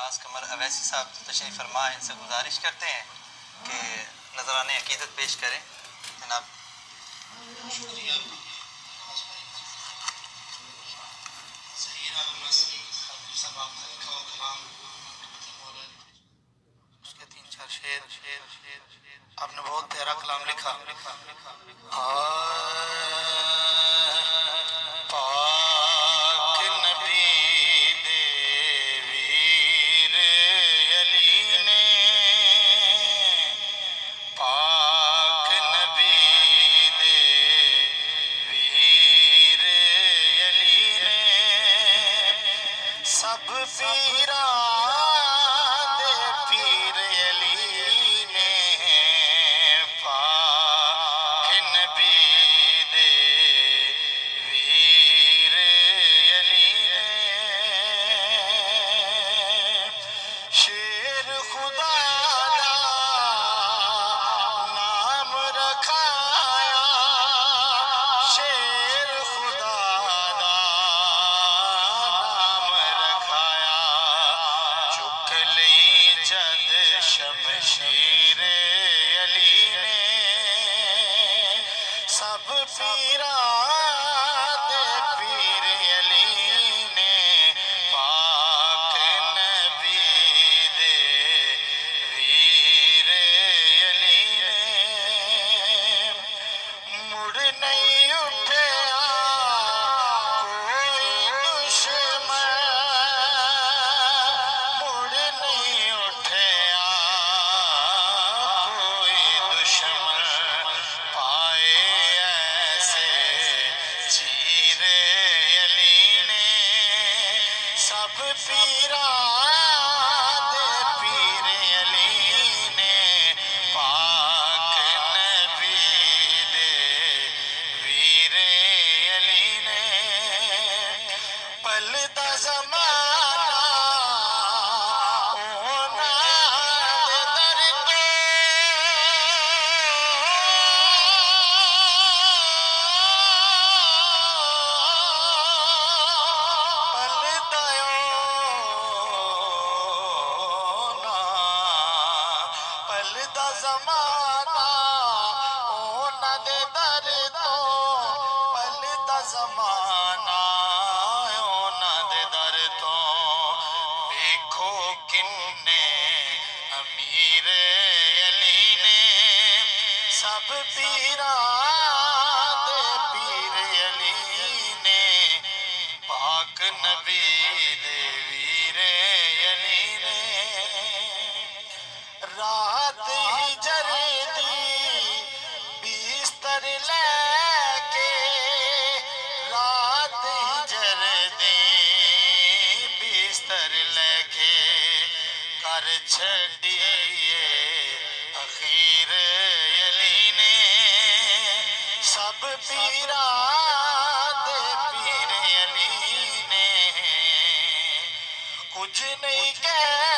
عباس قمر اویسی صاحب تشریف فرما ان سے گزارش کرتے ہیں کہ نذران عقیدت پیش کریں جناب. شکریہ. اس کے 3-4 شعر آپ نے بہت پیارا کلام لکھا. پاک نبی دے ویر علی نے، پاک نبی دے ویر علی نے، سب پیران دے پیر علی نے، پاک نبی دے ویر علی نے، شیر خدا دا نام رکھایا، شیر خدا دا نام رکھایا، چک لئی جد شمشیر علی نے، سب پیران دے پیر علی نے، پاک نبی دے ویر علی نے، مڑ نہیں اٹھیا کوئی دشمن، مڑ نہیں اٹھیا کوئی دشمن، پائے ایسے چیر علی نے، سب پیران دے پیر علی نے، پاک نبی دے ویر علی نے، پلدا زمانہ اونا دے در تو، پلدا اونا، پلدا زمانہ اونا دے در تو، پلدا زمانہ اونا دے در تو، دیکھو کنے امیر علی نے، سب پیران دے پیر علی نے، پاک نبی دے ویر علی نے، رات ہجر دی بستر لے کے، رات ہجر دی بستر لے کے، کر چھڑیے اخیر علی نے، سب پیران دے پیر علی نے، کچھ نہیں کہہ